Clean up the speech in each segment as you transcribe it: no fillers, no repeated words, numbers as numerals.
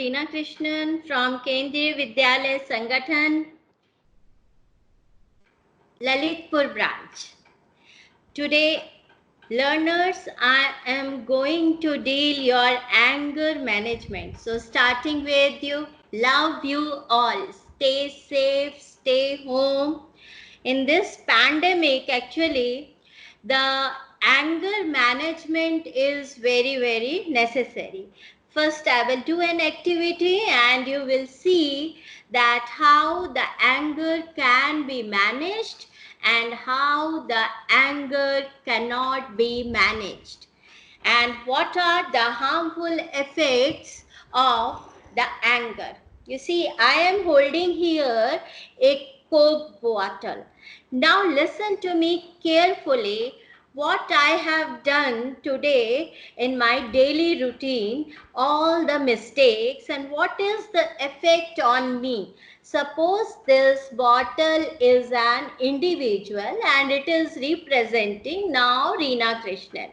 Reena Krishnan from Kendriya Vidyalaya Sangathan, Lalitpur branch. Today, learners, I am going to deal your anger management. So starting with you, love you all. Stay safe, stay home. In this pandemic, actually, the anger management is very, very necessary. First, I will do an activity and you will see that how the anger can be managed and how the anger cannot be managed, and what are the harmful effects of the anger. You see, I am holding here a Coke bottle. Now listen to me carefully what I have done today in my daily routine, all the mistakes, and what is the effect on me. Suppose this bottle is an individual and it is representing now Reena Krishnan,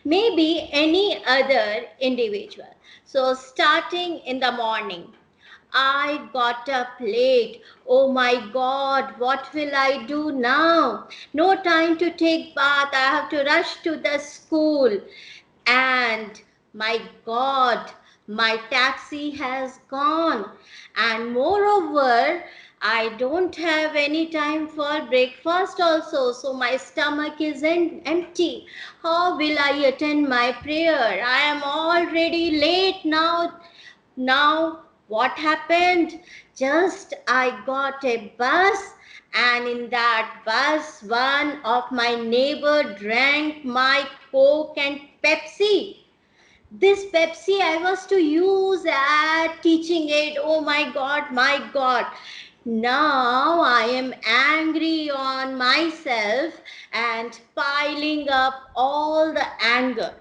maybe any other individual. So, starting in the morning, I got up late. Oh my God, what will I do now? No time to take bath. I have to rush to the school. And my God, my taxi has gone. And moreover, I don't have any time for breakfast also. So my stomach is empty. How will I attend my prayer? I am already late now. Now, what happened? Just I got a bus, and in that bus, one of my neighbor drank my Coke and Pepsi. This Pepsi I was to use at teaching aid. Oh my God, my God. Now I am angry on myself and piling up all the anger.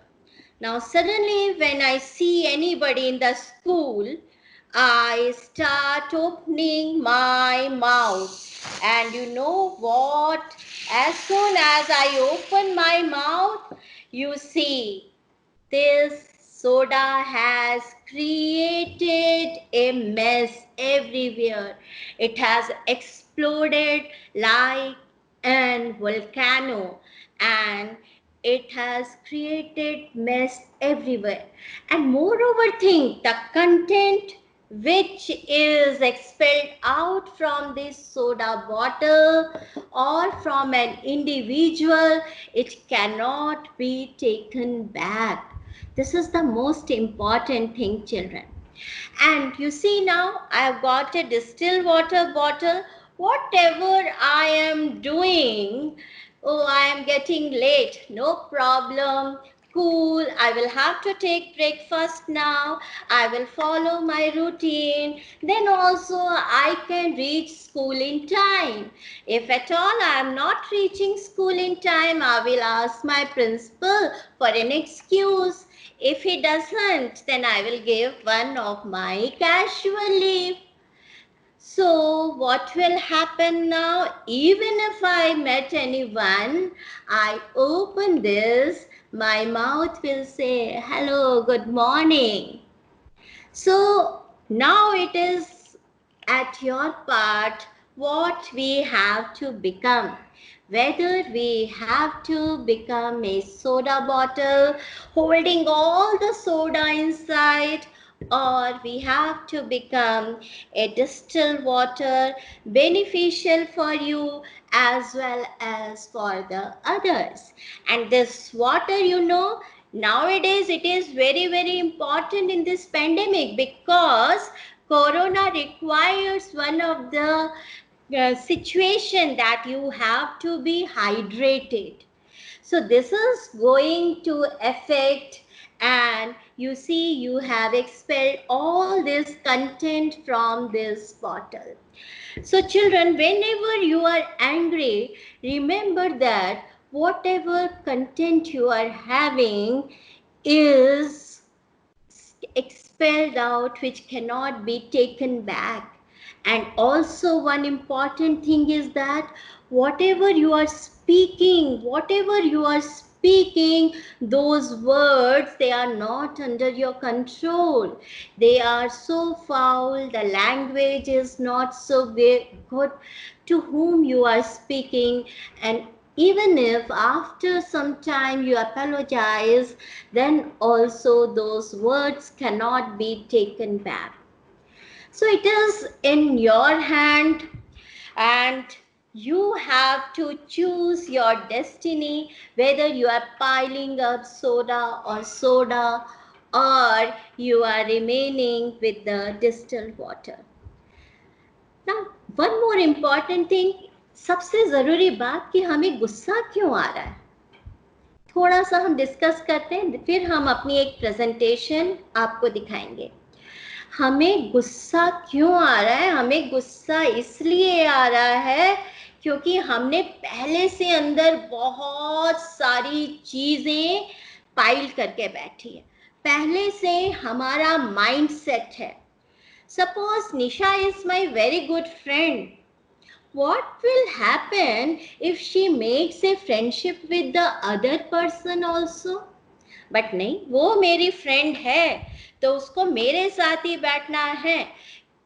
Now, suddenly, when I see anybody in the school, I start opening my mouth. And you know what? As soon as I open my mouth, you see, this soda has created a mess everywhere. It has exploded like an volcano, and it has created mess everywhere. And moreover, think the content which is expelled out from this soda bottle or from an individual, it cannot be taken back. This is the most important thing, children. And you see, now I have got a distilled water bottle. Whatever I am doing, oh, I am getting late. No problem. Cool. I will have to take breakfast now. I will follow my routine. Then also I can reach school in time. If at all I am not reaching school in time, I will ask my principal for an excuse. If he doesn't, then I will give one of my casual leave. So what will happen now? Even if I met anyone, I open this, my mouth will say, hello, good morning. So now it is at your part what we have to become. Whether we have to become a soda bottle holding all the soda inside, or we have to become a distilled water beneficial for you as well as for the others. And this water, you know, nowadays it is very, very important in this pandemic, because corona requires one of the situation that you have to be hydrated. So this is going to affect, and you see you have expelled all this content from this bottle. So children, whenever you are angry, remember that whatever content you are having is expelled out, which cannot be taken back. And also one important thing is that whatever you are speaking speaking those words, they are not under your control. They are so foul, the language is not so good to whom you are speaking. And even if after some time you apologize, then also those words cannot be taken back. So it is in your hand, and you have to choose your destiny, whether you are piling up soda or you are remaining with the distilled water. Now, one more important thing, सबसे जरूरी बात कि हमें गुस्सा क्यों आ रहा है, थोड़ा सा हम डिस्कस करते हैं, फिर हम अपनी एक प्रेजेंटेशन आपको दिखाएंगे. हमें गुस्सा क्यों आ रहा है? हमें गुस्सा इसलिए आ रहा है क्योंकि हमने पहले से अंदर बहुत सारी चीजें पाइल करके बैठी है. पहले से हमारा माइंड सेट है. Suppose Nisha is my very good friend. What will happen if she makes a friendship with the other person also? But नहीं, वो मेरी फ्रेंड है तो उसको मेरे साथ ही बैठना है.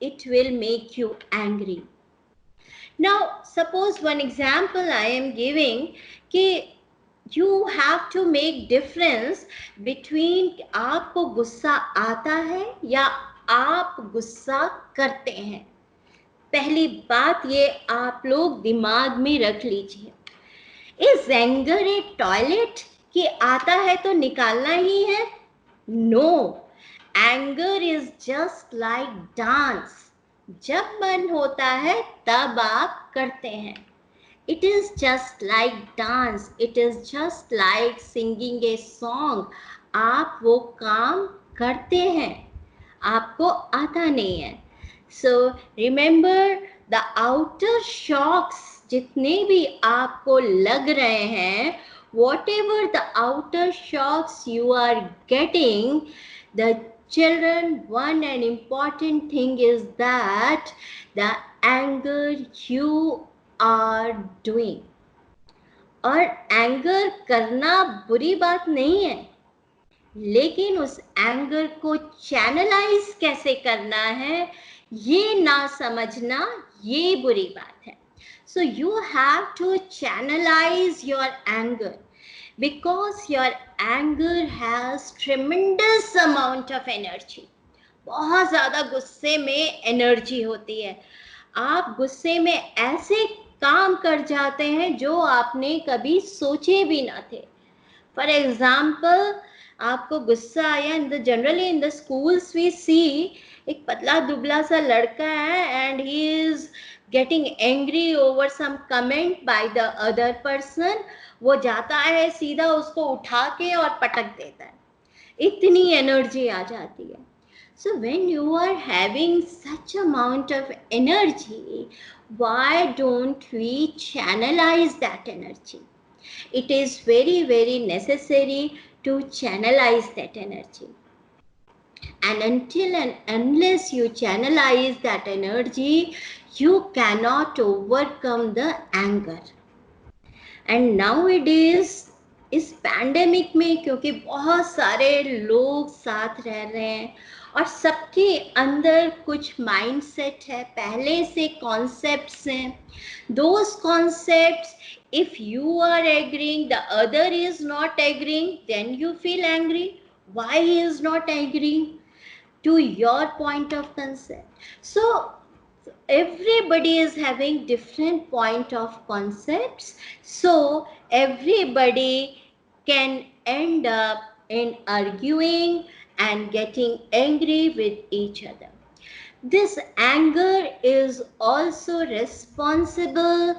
It will make you angry. Now suppose one example I am giving कि you have to make difference between आपको गुस्सा आता है या आप गुस्सा करते हैं. पहली बात ये आप लोग दिमाग में रख लीजिए. इज एंगर ए टॉयलेट कि आता है तो निकालना ही है? No, anger is just like dance. जब मन होता है तब आप करते हैं. It is just like dance, it is just like singing a song. आप वो काम करते हैं, आपको आता नहीं है. So remember the outer shocks जितने भी आपको लग रहे हैं, whatever the outer shocks you are getting, the children, one and important thing is that the anger you are doing. और एंगर करना बुरी बात नहीं है, लेकिन उस एंगर को चैनलाइज कैसे करना है ये ना समझना, ये बुरी बात है. So you have to channelize your anger, because your anger has tremendous amount of energy. बहुत ज़्यादा गुस्से में एनर्जी होती है. आप गुस्से में ऐसे काम कर जाते हैं जो आपने कभी सोचे भी ना थे. फॉर एग्जाम्पल, आपको गुस्सा आया, generally in the schools we see एक पतला दुबला सा लड़का है and he is getting angry over some comment by the other person. वो जाता है सीधा उसको उठा के और पटक देता है. इतनी एनर्जी आ जाती है. So when you are having such amount of energy, why don't we channelise that energy? It is very, very necessary to channelize that energy. And until and unless you channelize that energy, you cannot overcome the anger. And nowadays, इस pandemic में क्योंकि बहुत सारे लोग साथ रह रहे हैं और सबके अंदर कुछ माइंडसेट है, पहले से कॉन्सेप्ट्स हैं. Those concepts, if you are agreeing, the other is not agreeing, then you feel angry. Why he is not agreeing to your point of concept? So everybody is having different point of concepts, so everybody can end up in arguing and getting angry with each other. This anger is also responsible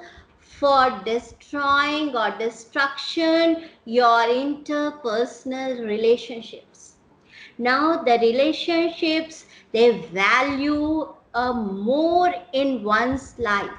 for destroying or destruction your interpersonal relationships. Now the relationships, they value more in one's life.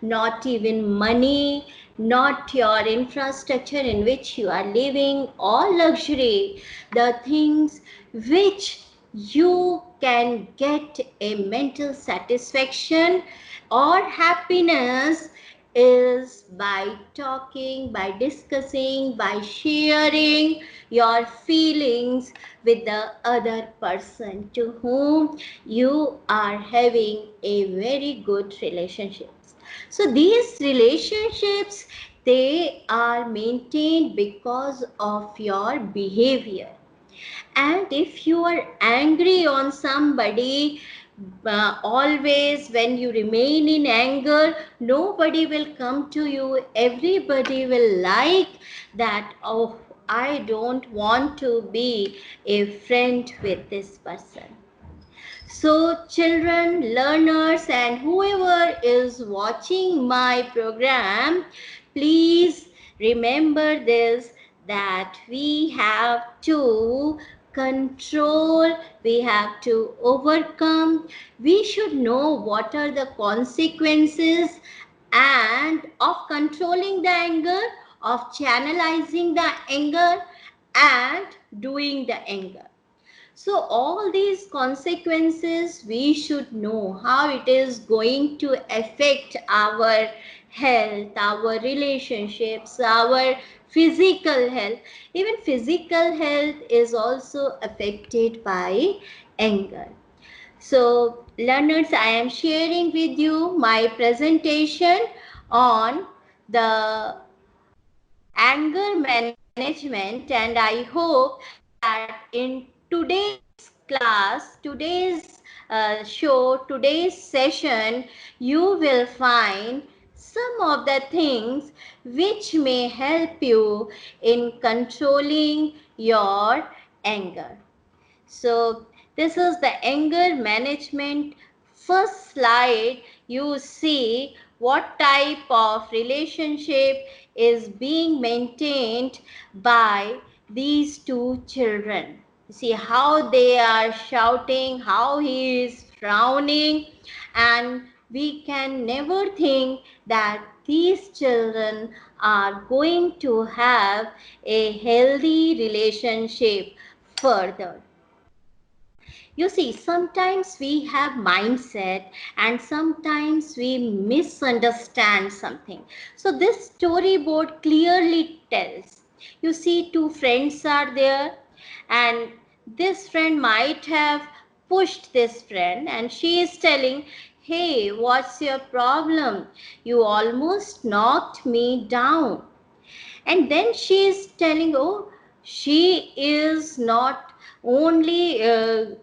Not even money, not your infrastructure in which you are living or luxury. The things which you can get a mental satisfaction or happiness is by talking, by discussing, by sharing your feelings with the other person to whom you are having a very good relationship. So these relationships, they are maintained because of your behavior. And if you are angry on somebody, always when you remain in anger, nobody will come to you. Everybody will like that, oh, I don't want to be a friend with this person. So, children, learners, and whoever is watching my program, please remember this, that we have to control, we have to overcome, we should know what are the consequences and of controlling the anger, of channelizing the anger, and doing the anger. So all these consequences, we should know how it is going to affect our health, our relationships, our physical health. Even physical health is also affected by anger. So learners, I am sharing with you my presentation on the anger management, and I hope that in today's class, today's show, today's session, you will find some of the things which may help you in controlling your anger. So this is the anger management. First slide, you see what type of relationship is being maintained by these two children. See how they are shouting, how he is frowning, and we can never think that these children are going to have a healthy relationship further. You see, sometimes we have mindset and sometimes we misunderstand something. So this storyboard clearly tells. You see, two friends are there, and this friend might have pushed this friend, and she is telling, hey, what's your problem? You almost knocked me down. And then she is telling, oh, she is not only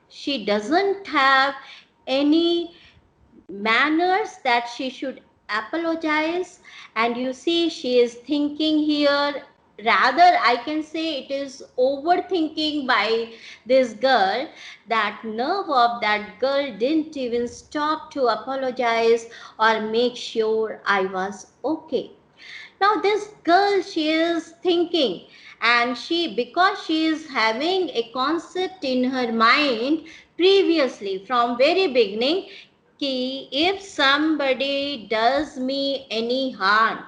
she doesn't have any manners that she should apologize. And you see, she is thinking here, rather I can say it is overthinking by this girl, that nerve of that girl didn't even stop to apologize or make sure I was okay. Now this girl, she is thinking, and she, because she is having a concept in her mind previously from very beginning, कि if somebody does me any harm,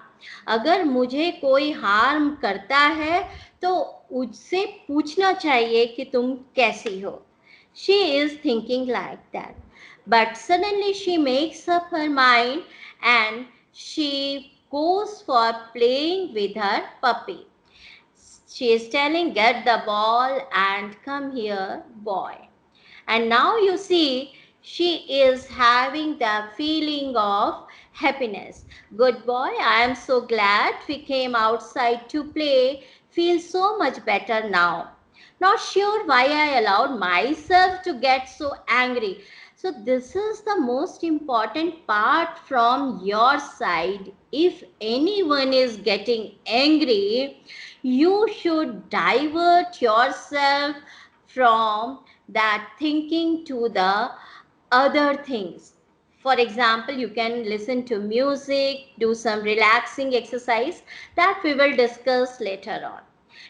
अगर मुझे कोई harm करता है तो उससे पूछना चाहिए कि तुम कैसी हो. She is thinking like that. But suddenly she makes up her mind and she goes for playing with her puppy. She is telling, get the ball and come here, boy. And now you see, she is having the feeling of happiness. Good boy, I am so glad we came outside to play. Feel so much better now. Not sure why I allowed myself to get so angry. So this is the most important part from your side. If anyone is getting angry, you should divert yourself from that thinking to the other things. For example, you can listen to music, do some relaxing exercise that we will discuss later on.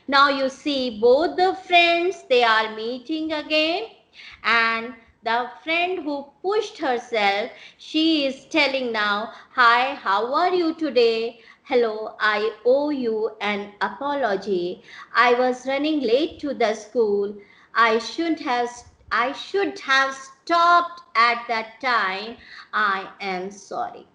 Now you see both the friends, they are meeting again, and the friend who pushed herself, she is telling now, hi, how are you today? Hello, I owe you an apology. I was running late to the school. I should have stopped at that time. I am sorry.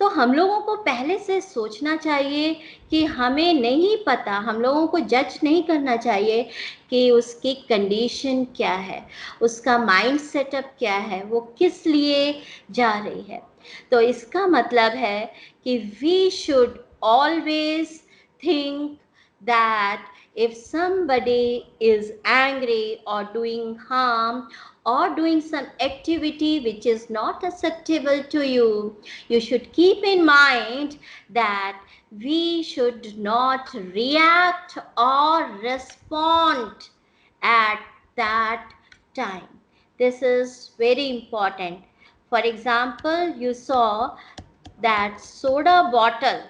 तो हम लोगों को पहले से सोचना चाहिए कि हमें नहीं पता, हम लोगों को जज नहीं करना चाहिए कि उसकी कंडीशन क्या है, उसका माइंड सेटअप क्या है, वो किस लिए जा रही है। तो इसका मतलब है कि we should always think that if somebody is angry or doing harm or doing some activity which is not acceptable to you, you should keep in mind that we should not react or respond at that time. This is very important. For example, you saw that soda bottle.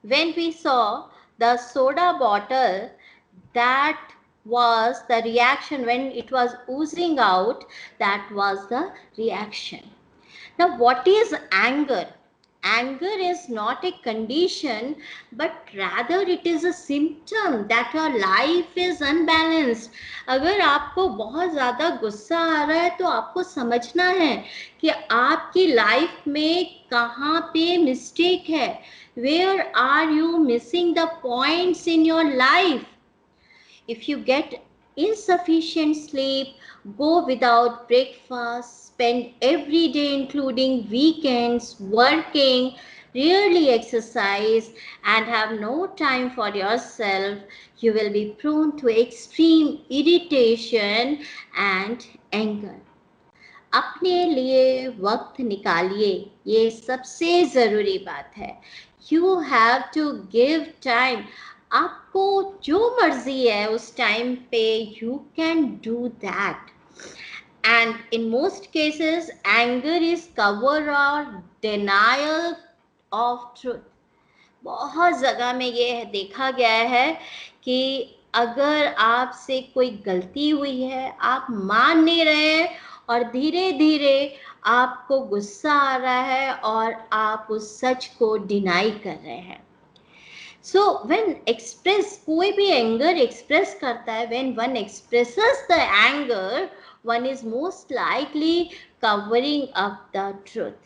When we saw the soda bottle, that was the reaction. When it was oozing out, that was the reaction. Now, what is anger? Anger is not a condition, but rather it is a symptom that your life is unbalanced. अगर आपको बहुत ज़्यादा गुस्सा आ रहा है तो आपको समझना है कि आपकी लाइफ में कहाँ पे मिस्टेक है. Where are you missing the points in your life? If you get insufficient sleep, go without breakfast, spend every day, including weekends, working, rarely exercise, and have no time for yourself, you will be prone to extreme irritation and anger. अपने लिए वक्त निकालिए, ये सबसे ज़रूरी बात है. You have to give time. आपको जो मर्जी है उस टाइम पे you can do that. And in most cases, anger is cover or denial of truth. बहुत जगह में ये देखा गया है कि अगर आपसे कोई गलती हुई है, आप मान नहीं रहे और धीरे धीरे आपको गुस्सा आ रहा है और आप उस सच को डिनाई कर रहे हैं. So when express, कोई भी anger express करता है, when one expresses the anger, one is most likely covering up the truth.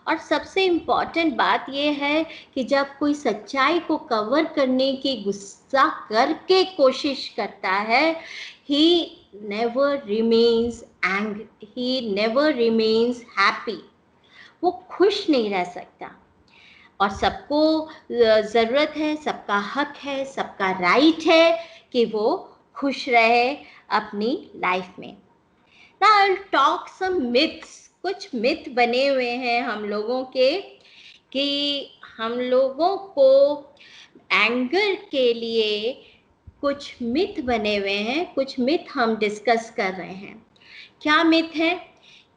और सबसे इम्पॉर्टेंट बात यह है कि जब कोई सच्चाई को कवर करने की गुस्सा करके कोशिश करता है, he never remains angry, he never remains happy. वो खुश नहीं रह सकता. और सबको ज़रूरत है, सबका हक है, सबका राइट है कि वो खुश रहे अपनी लाइफ में. Now I'll talk some myths. कुछ मिथ बने हुए हैं हम लोगों के कि हम लोगों को एंगर के लिए कुछ मिथ बने हुए हैं, कुछ मिथ हम डिस्कस कर रहे हैं. क्या मिथ है?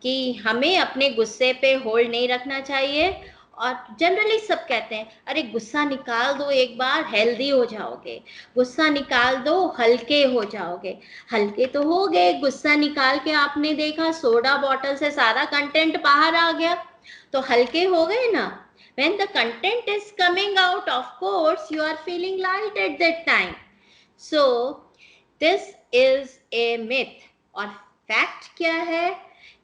कि हमें अपने गुस्से पे होल्ड नहीं रखना चाहिए. और जनरली सब कहते हैं अरे गुस्सा निकाल दो, एक बार हेल्दी हो जाओगे, गुस्सा निकाल दो हल्के हो जाओगे. हल्के तो हो गए, गुस्सा निकाल के आपने देखा सोडा बॉटल से सारा कंटेंट बाहर आ गया, तो हल्के हो गए ना. When the content is coming out, of course you are feeling light at that time. So this is a myth. और फैक्ट क्या है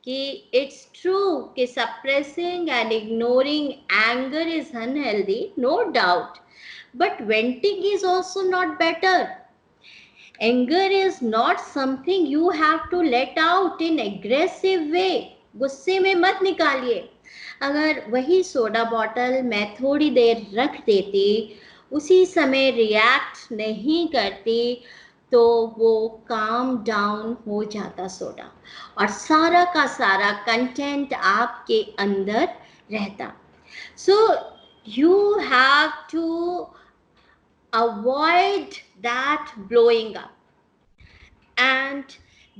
कि it's true कि suppressing and ignoring anger is unhealthy, no doubt, but venting is also not better. Anger is not something you have to let out in aggressive way. गुस्से में मत निकालिए. अगर वही सोडा बॉटल मैं थोड़ी देर रख देती, उसी समय रिएक्ट नहीं करती, तो वो काम डाउन हो जाता सोडा और सारा का सारा कंटेंट आपके अंदर रहता. So you have to avoid that blowing up. And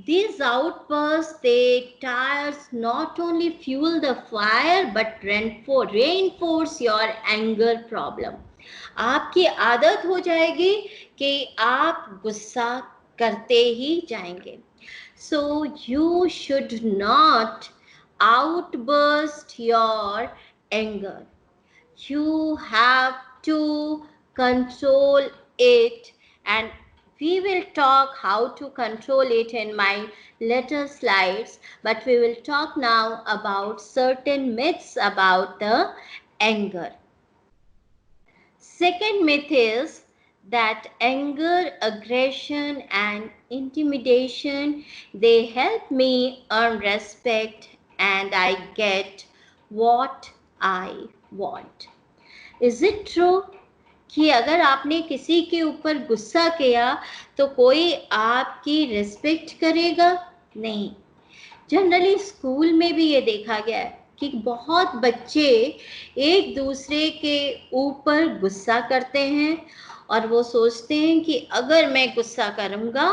these outbursts, they tires not only fuel the fire but reinforce your anger problem. आपकी आदत हो जाएगी कि आप गुस्सा करते ही जाएंगे. So you should not outburst your anger. You have to control it, and We will talk how to control it in my later slides, but we will talk now about certain myths about the anger. Second myth is that anger, aggression, and intimidation, they help me earn respect and I get what I want. Is it true कि अगर आपने किसी के ऊपर गुस्सा किया तो कोई आपकी रिस्पेक्ट करेगा? नहीं. जनरली स्कूल में भी ये देखा गया है कि बहुत बच्चे एक दूसरे के ऊपर गुस्सा करते हैं और वो सोचते हैं कि अगर मैं गुस्सा करूँगा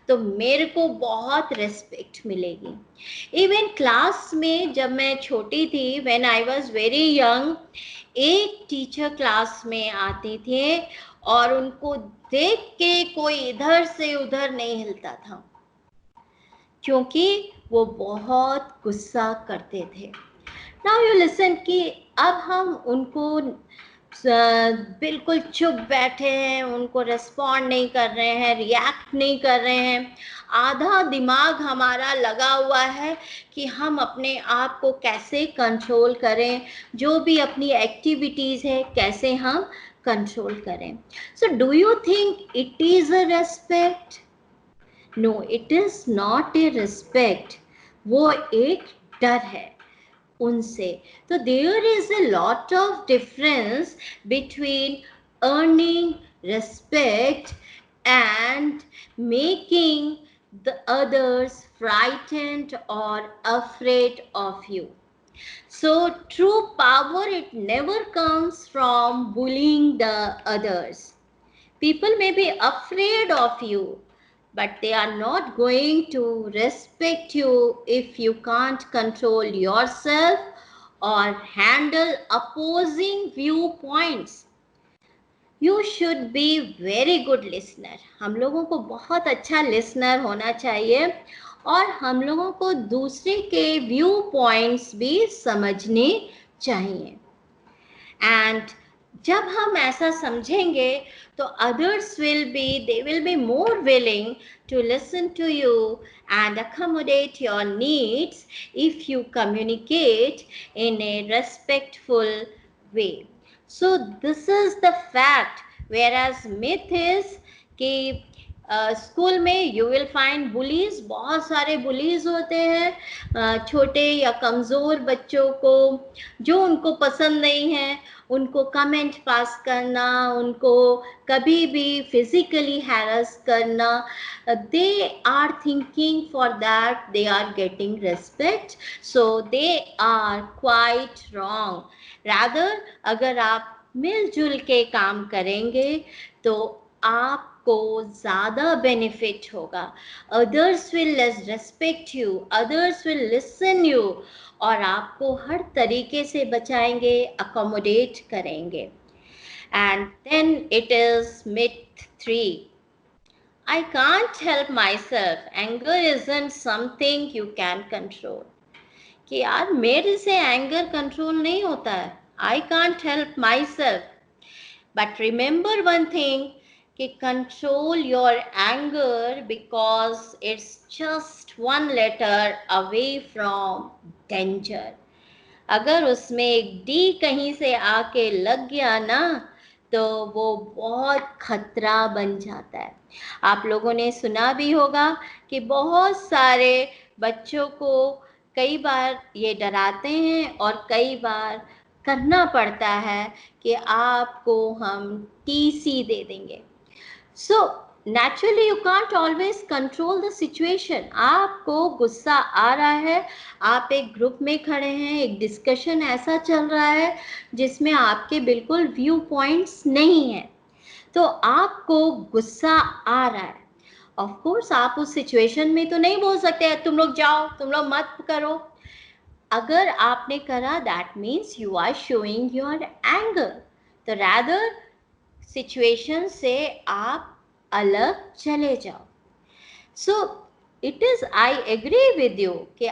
तो मेरे को बहुत रिस्पेक्ट मिलेगी. इवन क्लास में जब मैं छोटी थी, when I was very young, एक टीचर क्लास में आते थे और उनको देख के कोई इधर से उधर नहीं हिलता था क्योंकि वो बहुत गुस्सा करते थे. नाउ यू लिसन कि अब हम उनको बिल्कुल चुप बैठे हैं, उनको रिस्पॉन्ड नहीं कर रहे हैं, रिएक्ट नहीं कर रहे हैं. आधा दिमाग हमारा लगा हुआ है कि हम अपने आप को कैसे कंट्रोल करें, जो भी अपनी एक्टिविटीज़ है कैसे हम कंट्रोल करें. So do you think it is a respect? No, it is not a respect. वो एक डर है उनसे. तो there is a lot of difference between earning respect and making the others frightened or afraid of you. So true power, it never comes from bullying the others. People may be afraid of you, but they are not going to respect you if you can't control yourself or handle opposing viewpoints. You should be very good listener. हम लोगों को बहुत अच्छा listener होना चाहिए और हम लोगों को दूसरे के व्यू पॉइंट्स भी समझने चाहिए. एंड जब हम ऐसा समझेंगे तो others they will be more willing to listen to you and accommodate your needs if you communicate in a respectful way. So this is the fact, whereas myth is कि school में you will find bullies. बहुत सारे bullies होते हैं छोटे या कमज़ोर बच्चों को, जो उनको पसंद नहीं है उनको कमेंट पास करना, उनको कभी भी फिजिकली हैरेस करना. They are thinking for that they are getting respect, so they are quite wrong. Rather अगर आप मिलजुल के काम करेंगे तो आपको ज़्यादा बेनिफिट होगा. Others will respect you, others will listen you और आपको हर तरीके से बचाएंगे, अकोमोडेट करेंगे. And then it is myth 3. I can't help myself. Anger isn't something you can control. कि यार मेरे से एंगर कंट्रोल नहीं होता है. I can't help myself. But remember one thing, कि control your anger because it's just one letter away from danger. अगर उसमें एक डी कहीं से आके लग गया ना तो वो बहुत खतरा बन जाता है. आप लोगों ने सुना भी होगा कि बहुत सारे बच्चों को कई बार ये डराते हैं और कई बार करना पड़ता है कि आपको हम टीसी दे देंगे. So naturally you can't always control the situation. आपको गुस्सा आ रहा है, आप एक ग्रुप में खड़े हैं, एक डिस्कशन ऐसा चल रहा है जिसमें आपके बिल्कुल व्यू पॉइंट्स नहीं हैं, तो आपको गुस्सा आ रहा है. ऑफ कोर्स आप उस सिचुएशन में तो नहीं बोल सकते तुम लोग जाओ, तुम लोग मत करो. अगर आपने करा that means you are showing your anger. तो रैदर सिचुएशन से आप अलग चले जाओ. सो it is, I agree with you कि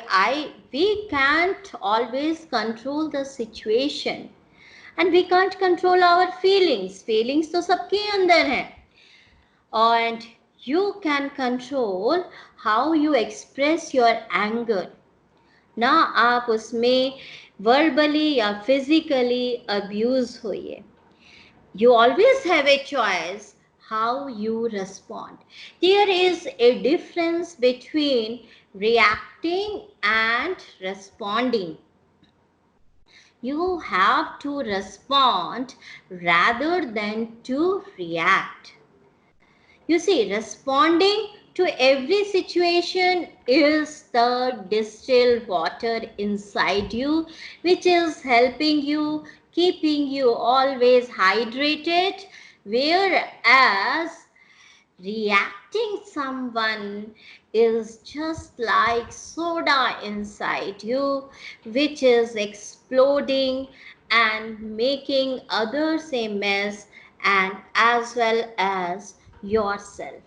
we can't always control the situation and we can't control our feelings. feelings तो सबके अंदर हैं. And You can control how you express your anger. ना आप उसमें verbally या physically abuse होइए. You always have a choice how you respond. There is a difference between reacting and responding. You have to respond rather than to react. You see, responding to every situation is the distilled water inside you, which is helping you, keeping you always hydrated, whereas reacting someone is just like soda inside you, which is exploding and making others a mess, and as well as yourself.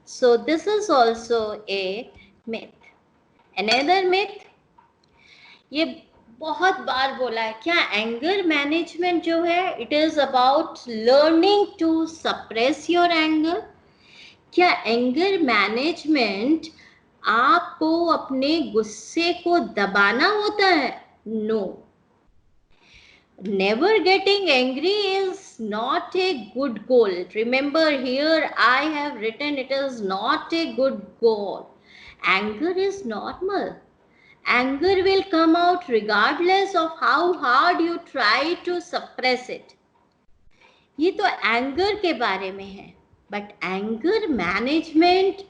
So this is also a myth. Another myth, ये बहुत बार बोला है क्या, anger management जो है it is about learning to suppress your anger. क्या anger management आपको अपने गुस्से को दबाना होता है? No. Never getting angry is not a good goal. Remember, here I have written it is not a good goal. Anger is normal. Anger will come out regardless of how hard you try to suppress it. ये तो anger के बारे में है, but anger management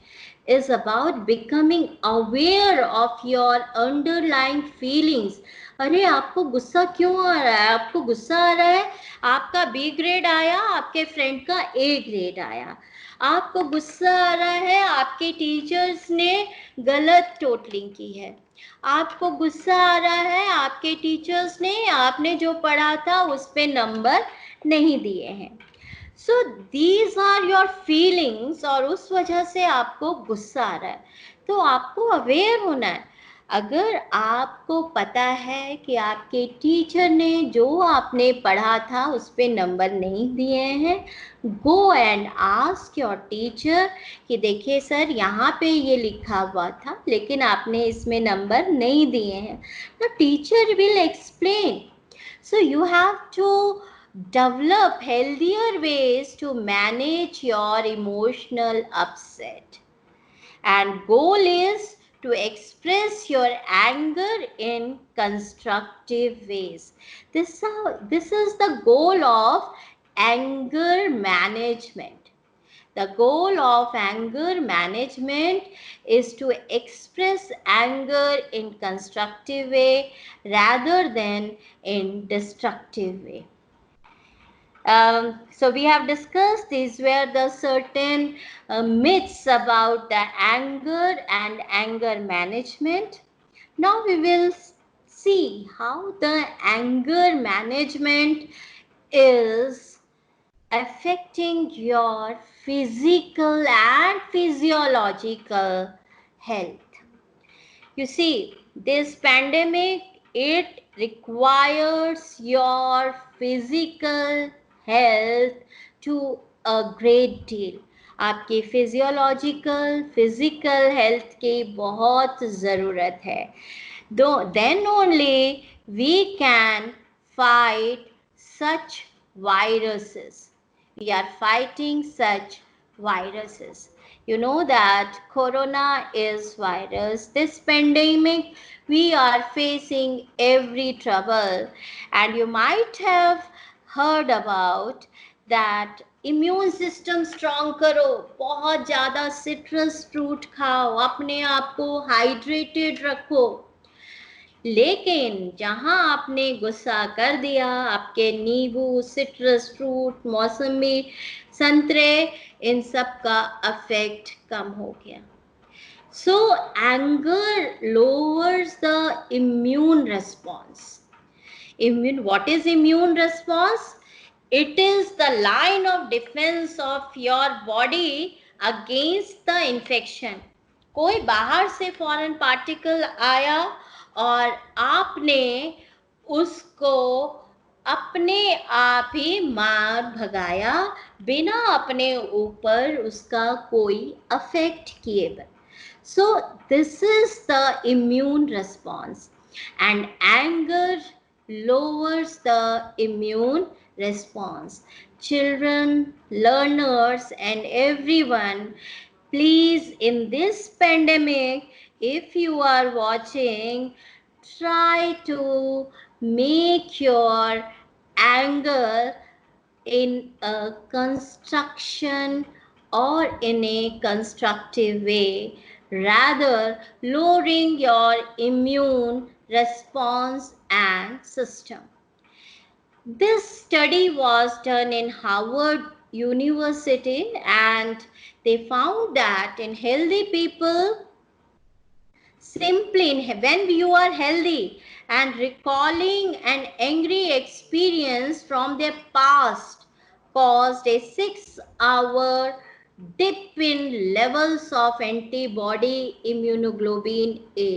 is about becoming aware of your underlying feelings. अरे आपको गुस्सा क्यों आ रहा है? आपको गुस्सा आ रहा है, आपका बी ग्रेड आया, आपके फ्रेंड का ए ग्रेड आया. आपको गुस्सा आ रहा है, आपके टीचर्स ने गलत टोटलिंग की है. आपको गुस्सा आ रहा है, आपके टीचर्स ने आपने जो पढ़ा था उस पे नंबर नहीं दिए हैं. So these are your feelings, और उस वजह से आपको गुस्सा आ रहा है. तो आपको अवेयर होना है. अगर आपको पता है कि आपके टीचर ने जो आपने पढ़ा था उस पे नंबर नहीं दिए हैं, go and ask your teacher कि देखिए सर यहाँ पे ये लिखा हुआ था लेकिन आपने इसमें नंबर नहीं दिए हैं. The teacher will explain. So you have to develop healthier ways to manage your emotional upset. And goal is to express your anger in constructive ways. This is the goal of anger management. The goal of anger management is to express anger in constructive way rather than in destructive way. So we have discussed these were the certain myths about the anger and anger management. Now we will see how the anger management is affecting your physical and physiological health. You see, this pandemic, it requires your physical health to a great deal. आपकी physical health की बहुत ज़रूरत है. Then only we can fight such viruses. We are fighting such viruses. You know that corona is virus. This pandemic, we are facing every trouble. And you might have heard about that immune system strong करो, बहुत ज़्यादा citrus fruit खाओ, अपने आप को hydrated रखो. लेकिन जहां आपने गुस्सा कर दिया, आपके नींबू, सिट्रस फ्रूट, मौसमी, संतरे, इन सब का अफेक्ट कम हो गया. सो anger lowers the immune response. What is immune response? It is the line of defense of your body against the infection. कोई बाहर से फॉरेन पार्टिकल आया और आपने उसको अपने आप ही मार भगाया, बिना अपने ऊपर उसका कोई अफेक्ट किए। So this is the immune response, and anger lowers the immune response. Children, learners, and everyone, please, in this pandemic, if you are watching, try to make your anger in a construction or in a constructive way, rather lowering your immune response and system. This study was done in Harvard University, and they found that in healthy people, simply when you are healthy and recalling an angry experience from their past caused a 6-hour dip in levels of antibody immunoglobulin A.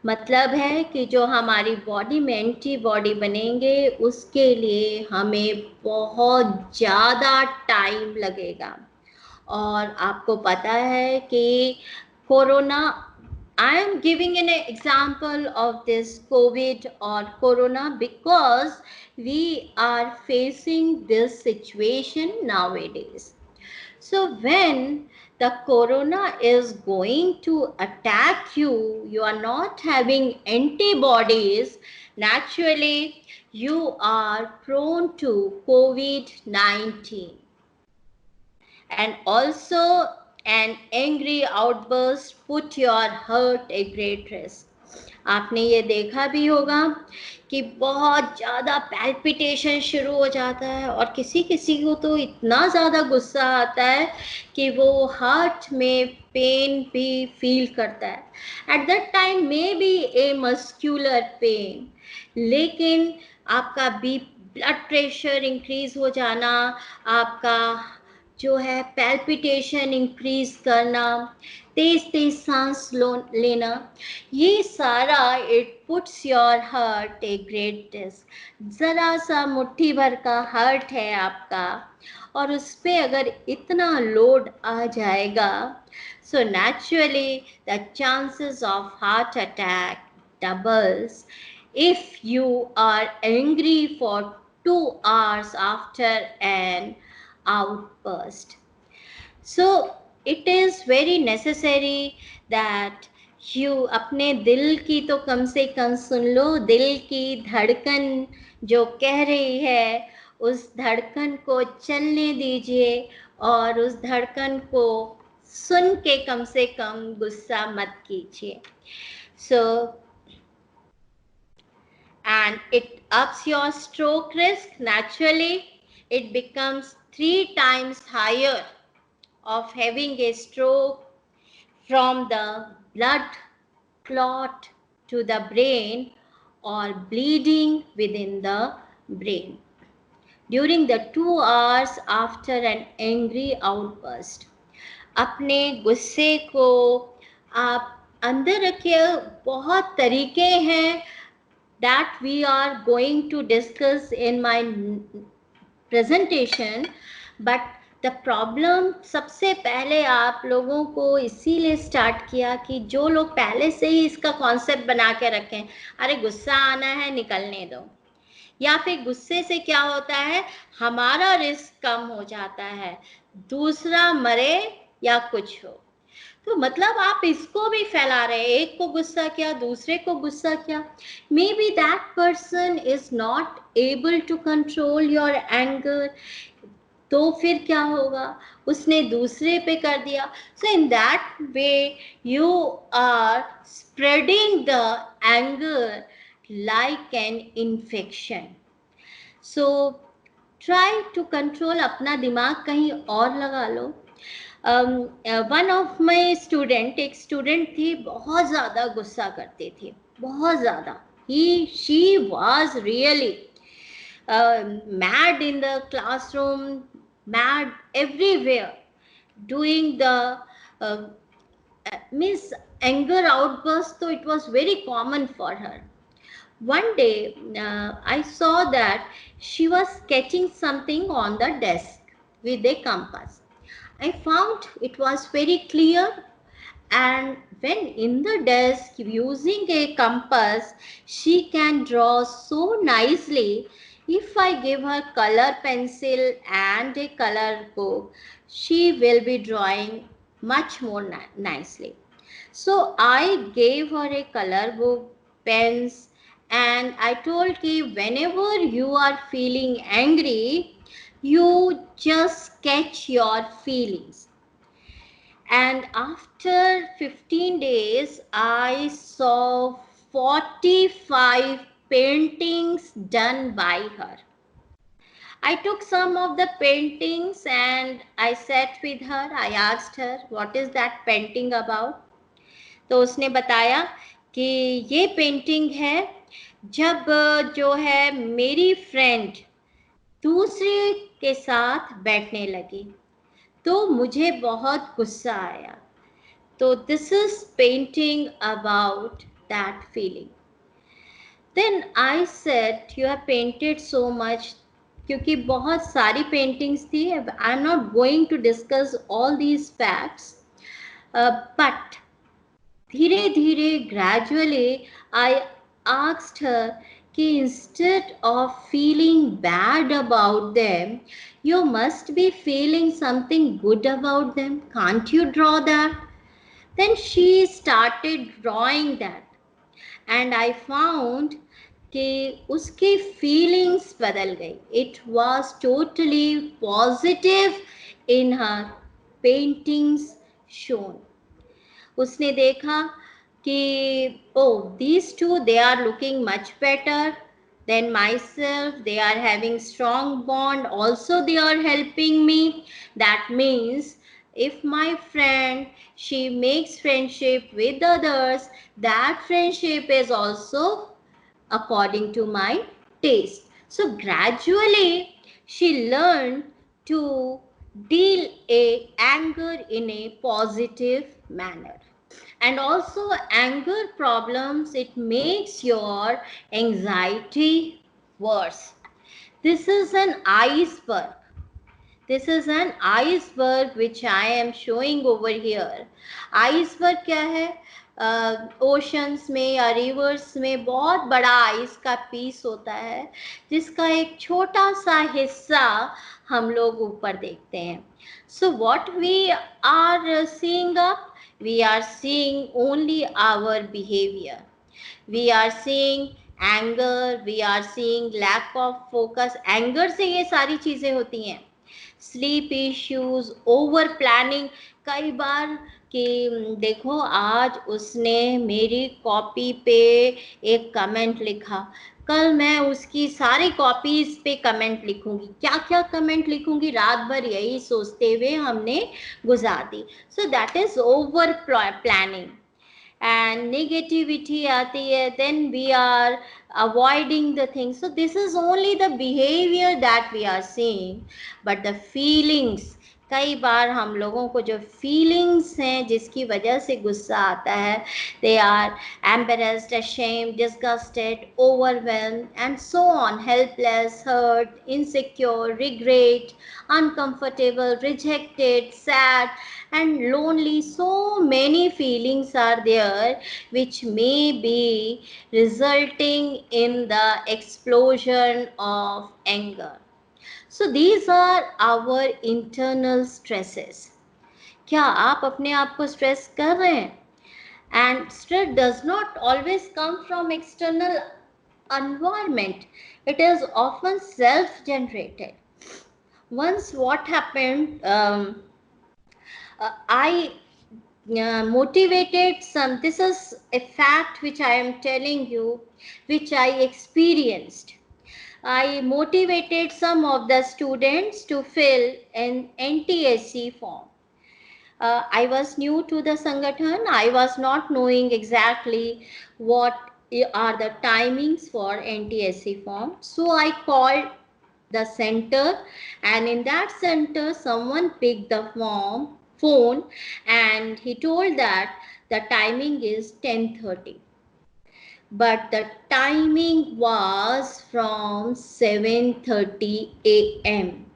मतलब है कि जो हमारी body में antibody बनेंगे उसके लिए हमें बहुत ज़्यादा टाइम लगेगा। और आपको पता है कि corona, I am giving an example of this COVID or corona because we are facing this situation nowadays. So when the corona is going to attack you, you are not having antibodies, naturally you are prone to COVID-19. And also an angry outburst put your heart at great risk. आपने ये देखा भी होगा कि बहुत ज़्यादा palpitation शुरू हो जाता है और किसी किसी को तो इतना ज़्यादा गुस्सा आता है कि वो हार्ट में पेन भी फील करता है। At that time may be a muscular pain, लेकिन आपका ब्लड प्रेशर इंक्रीज हो जाना, आपका जो है पैल्पिटेशन इंक्रीज करना, तेज तेज सांस लेना, ये सारा it puts your heart a great risk. ज़रा सा मुट्ठी भर का हार्ट है आपका और उस पर अगर इतना लोड आ जाएगा, so naturally the chances of heart attack doubles if you are angry for 2 hours after an outburst. So it is very necessary that you अपने दिल की तो कम से कम सुन लो, दिल की धड़कन जो कह रही है उस धड़कन को चलने दीजिए और उस धड़कन को सुन के कम से कम गुस्सा मत कीजिए। So and it ups your stroke risk. Naturally it becomes 3 times higher of having a stroke from the blood clot to the brain or bleeding within the brain during the 2 hours after an angry outburst. अपने गुस्से को आप अंदर रखिए। बहुत तरीके हैं that we are going to discuss in my presentation, but the problem सबसे पहले आप लोगों को इसीलिए स्टार्ट किया कि जो लोग पहले से ही इसका कॉन्सेप्ट बना के रखें, अरे गुस्सा आना है निकलने दो, या फिर गुस्से से क्या होता है हमारा रिस्क कम हो जाता है, दूसरा मरे या कुछ हो। तो मतलब आप इसको भी फैला रहे हैं, एक को गुस्सा किया दूसरे को गुस्सा किया, may be that person is not able to control your anger, तो फिर क्या होगा, उसने दूसरे पे कर दिया। So in that way you are spreading the anger like an infection. So try to control, अपना दिमाग कहीं और लगा लो। वन ऑफ माई स्टूडेंट, एक स्टूडेंट थी, बहुत ज़्यादा गुस्सा करती थी, बहुत ज़्यादा, she was really mad in the classroom, mad everywhere, doing the means anger outburst, so it was very common for her. One day, I saw that she was sketching something on the desk with a compass. I found it was very clear, and when in the desk using a compass, she can draw so nicely. If I give her color pencil and a color book, she will be drawing much more nicely. So I gave her a color book, pens, and I told her, whenever you are feeling angry, you just sketch your feelings. And after 15 days, I saw 45 paintings done by her. I took some of the paintings and I sat with her. I asked her, what is that painting about? तो उसने बताया कि ये painting है जब जो है मेरी फ्रेंड दूसरे के साथ बैठने लगी तो मुझे बहुत गुस्सा आया. तो this is painting about that feeling. Then I said you have painted so much, क्योंकि बहुत सारी पेंटिंग्स थी. I am not going to discuss all these facts, but धीरे धीरे ग्रेजुअली आई asked her कि instead of feeling bad about them, you must be feeling something good about them. Can't you draw that? Then she started drawing that, and I found कि उसकी feelings बदल गई. It was totally positive in her paintings shown. उसने देखा कि oh, these two, they are looking much better than myself, they are having strong bond, also they are helping me. That means if my friend, she makes friendship with others, that friendship is also according to my taste. So gradually she learned to deal a anger in a positive manner. And also anger problems, it makes your anxiety worse. This is an iceberg. This is an iceberg which I am showing over here. Iceberg क्या है? Oceans में या reverse में बहुत बड़ा ice का piece होता है जिसका एक छोटा सा हिस्सा हम लोग ऊपर देखते हैं. So what we are seeing up, we are seeing only our behavior. We are seeing anger, we are seeing lack of focus. Anger से ये सारी चीजें होती हैं. Sleep issues, over planning. कई बार कि देखो आज उसने मेरी कॉपी पे एक कमेंट लिखा, कल मैं उसकी सारी कॉपीज पे कमेंट लिखूंगी. क्या क्या कमेंट लिखूंगी, रात भर यही सोचते हुए हमने गुजार दी. So that is over planning. And negativity आती है, then we are avoiding the thing. So this is only the behavior that we are seeing, but the feelings, कई बार हम लोगों को जो फीलिंग्स हैं जिसकी वजह से गुस्सा आता है, they are embarrassed, ashamed, disgusted, overwhelmed and so on, helpless, hurt, insecure, regret, uncomfortable, rejected, sad and lonely. So many feelings are there which may be resulting in the explosion of anger. So these are our internal stresses. क्या आप अपने आप को stress कर रहे हैं? And stress does not always come from external environment. It is often self-generated. Once what happened, I motivated some, this is a fact which I am telling you, which I experienced. I motivated some of the students to fill an NTSC form. I was new to the Sangathan. I was not knowing exactly what are the timings for NTSC form. So I called the center, and in that center someone picked the phone and he told that the timing is 10:30. but the timing was from 7:30 a.m.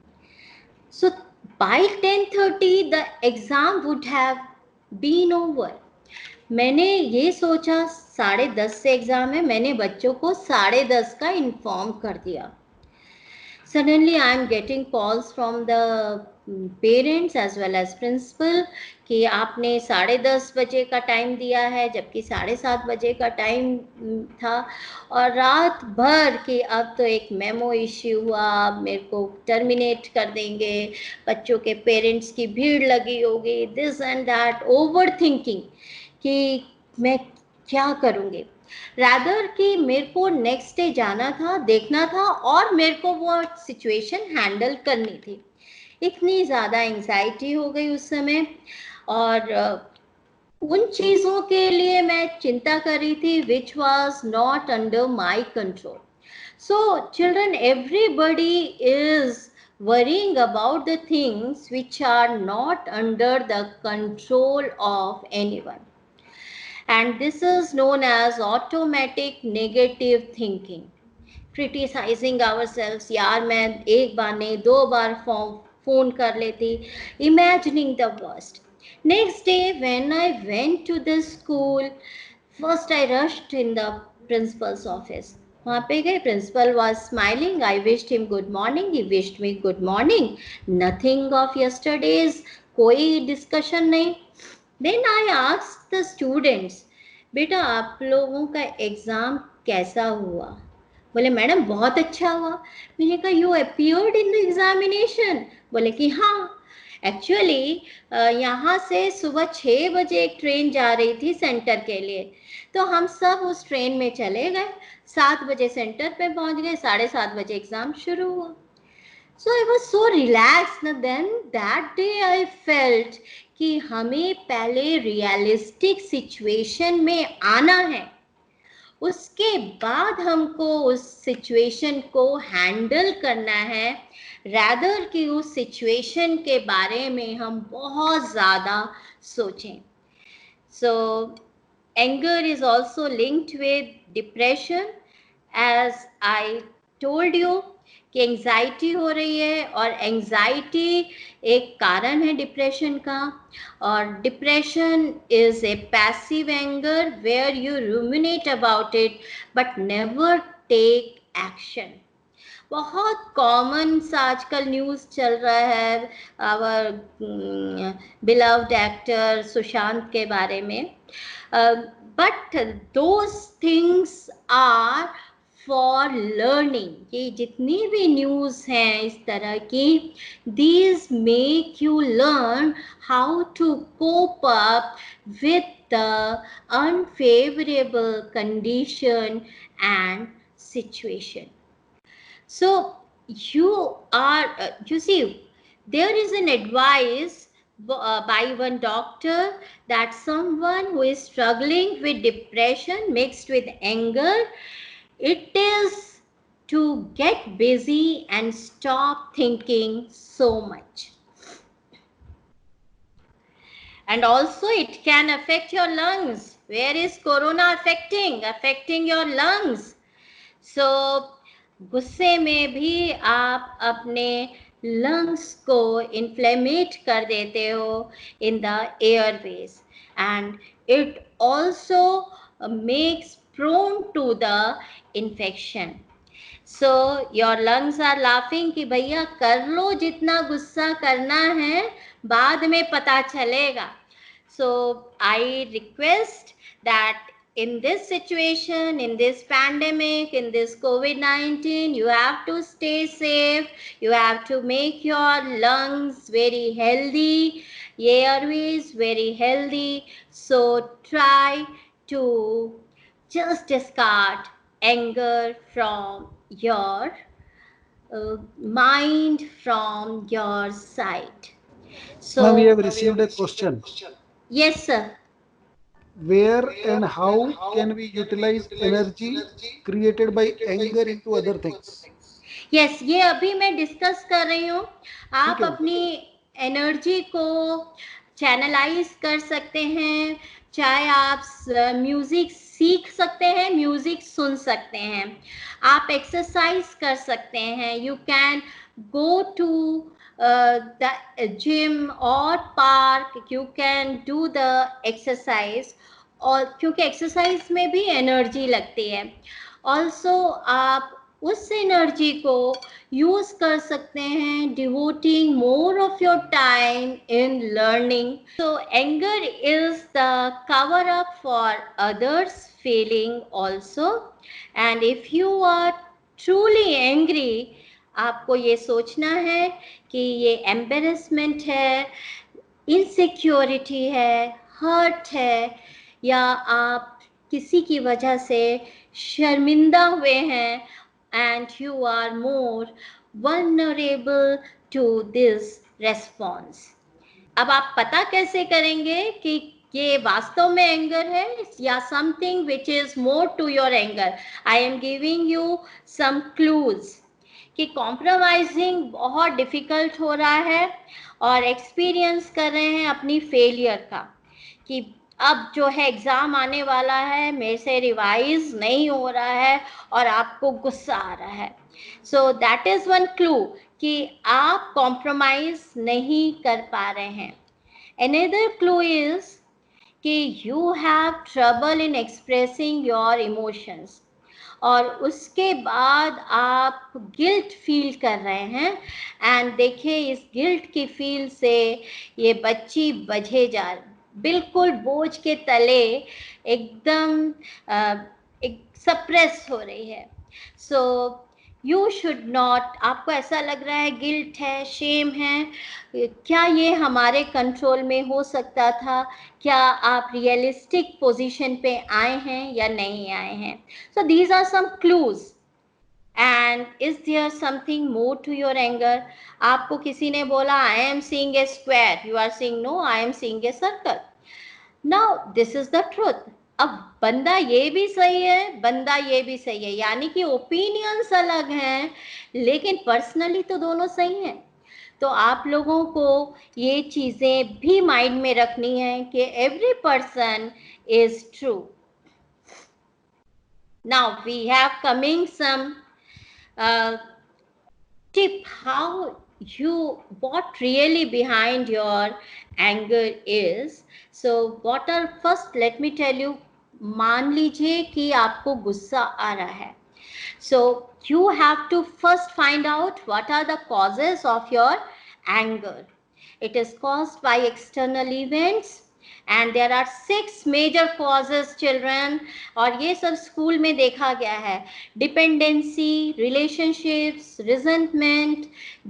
So by 10:30 the exam would have been over. मैंने ये सोचा 10:30 से exam है, मैंने बच्चों को 10:30 का inform कर दिया. Suddenly I am getting calls from the parents as well as principal कि आपने 10:30 बजे का टाइम दिया है जबकि 7:30 बजे का टाइम था, और रात भर कि अब तो एक मेमो इश्यू हुआ, मेरे को टर्मिनेट कर देंगे, बच्चों के पेरेंट्स की भीड़ लगी होगी, this and that, over thinking कि मैं क्या करूँगी. रादर कि मेरे को नेक्स्ट डे जाना था, देखना था, और मेरे को वो सिचुएशन हैंडल करनी थी. इतनी ज़्यादा एंजाइटी हो गई उस समय, और उन चीज़ों के लिए मैं चिंता कर रही थी which was not under my control. So children, everybody is worrying about the things which are not under the control of anyone. And this is known as automatic negative thinking. Criticizing ourselves, यार मैं एक बार नहीं 2 बार phone कर लेती, imagining the worst. Next day when I went to the school, first I rushed in the principal's office. वहाँ पे गए, principal was smiling. I wished him good morning. He wished me good morning. Nothing of yesterday's, कोई discussion नहीं. Then I asked the students, बेटा आप लोगों का exam कैसा हुआ? बोले मैडम बहुत अच्छा हुआ. मैंने कहा you appeared in the examination? बोले कि हाँ. एक्चुअली यहाँ से सुबह 6 बजे एक ट्रेन जा रही थी सेंटर के लिए, तो हम सब उस ट्रेन में चले गए, 7 बजे सेंटर पे पहुँच गए, 7:30 बजे एग्ज़ाम शुरू हुआ. So I was so relaxed. Then that day I felt कि हमें पहले रियलिस्टिक सिचुएशन में आना है, उसके बाद हमको उस सिचुएशन को हैंडल करना है, रादर कि उस सिचुएशन के बारे में हम बहुत ज़्यादा सोचें. So anger is also linked with depression. As I told you कि एंजाइटी हो रही है, और एंजाइटी एक कारण है डिप्रेशन का. और depression is a passive anger where you ruminate about it but never take action. बहुत कॉमन सा आजकल न्यूज़ चल रहा है आवर बिलव्ड एक्टर सुशांत के बारे में. But those things are for learning. ये जितनी भी न्यूज़ हैं इस तरह की, these make you learn how to cope up with the unfavourable condition and situation. So you see, there is an advice by one doctor that someone who is struggling with depression mixed with anger, it is to get busy and stop thinking so much. And also it can affect your lungs. Where is corona affecting your lungs? So गुस्से में भी आप अपने lungs को इन्फ्लेमेट कर देते हो in the airways, and it also makes prone to the infection. So your lungs are laughing कि भैया कर लो जितना गुस्सा करना है, बाद में पता चलेगा. So I request that in this situation, in this pandemic, in this COVID-19, you have to stay safe. You have to make your lungs very healthy, airways very healthy. So try to just discard anger from your mind, from your side. So Ma'am, we have received a question. yes sir. Where and how can we utilize energy created by anger into other things? Yes, ये अभी मैं discuss कर रही हूँ. ठीक आप है. अपनी एनर्जी को चैनलाइज कर सकते हैं चाहे आप म्यूजिक सीख सकते हैं, म्यूजिक सुन सकते हैं, आप एक्सरसाइज कर सकते हैं, you can go to the gym और park, you can do the exercise, और क्योंकि एक्सरसाइज में भी एनर्जी लगती है। ऑल्सो आप उस एनर्जी को यूज कर सकते हैं devoting more of your time in learning. So anger is the cover up for others feeling also, and if you are truly angry, आपको ये सोचना है कि ये एम्बेरसमेंट है, इनसिक्योरिटी है, हर्ट है, या आप किसी की वजह से शर्मिंदा हुए हैं, and you are more vulnerable to this response. अब आप पता कैसे करेंगे कि ये वास्तव में एंगर है या something which is more to your anger? I am giving you some clues कि कॉम्प्रोमाइजिंग बहुत डिफिकल्ट हो रहा है और एक्सपीरियंस कर रहे हैं अपनी फेलियर का, कि अब जो है एग्ज़ाम आने वाला है, मेरे से रिवाइज नहीं हो रहा है और आपको गुस्सा आ रहा है। So that is one clue कि आप कॉम्प्रोमाइज़ नहीं कर पा रहे हैं। अनदर क्लू इज़ कि you have trouble in expressing your emotions, और उसके बाद आप गिल्ट फील कर रहे हैं, एंड देखिए इस गिल्ट की फील से ये बच्ची बझे जा, बिल्कुल बोझ के तले एकदम एक सप्रेस हो रही है। सो यू शुड नॉट, आपको ऐसा लग रहा है गिल्ट है, शेम है, क्या ये हमारे कंट्रोल में हो सकता था, क्या आप रियलिस्टिक पोजीशन पे आए हैं या नहीं आए हैं? So these are some clues. And is there something more to your anger? आपको किसी ने बोला I am seeing a square, you are saying no, I am seeing a circle. Now this is the truth. अब बंदा ये भी सही है, बंदा ये भी सही है, यानी कि ओपिनियंस अलग हैं, लेकिन पर्सनली तो दोनों सही हैं। तो आप लोगों को ये चीज़ें भी माइंड में रखनी है कि every person is true. Now we have coming some uh, tip how you, what really behind your anger is. So what are, first let me tell you, मान लीजिए कि आपको गुस्सा आ रहा है, so you have to first find out what are the causes of your anger. It is caused by external events, and there are 6 major causes children, और ये सब स्कूल में देखा गया है: dependency, relationships, resentment,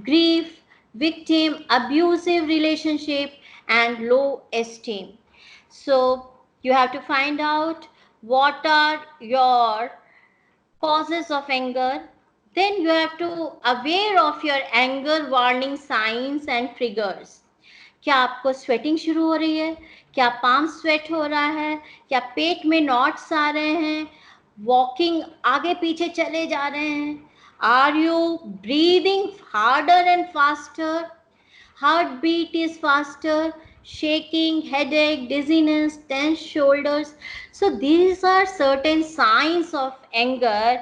grief, victim, abusive relationship, and low esteem. So you have to find out what are your causes of anger. Then you have to aware of your anger warning signs and triggers. क्या आपको sweating शुरू हो रही है? क्या palm sweat हो रहा है? क्या पेट में नॉट्स आ रहे हैं? वॉकिंग आगे पीछे चले जा रहे हैं? Are you breathing harder and faster? Heartbeat is faster, shaking, headache, dizziness, tense shoulders. So these are certain signs of anger.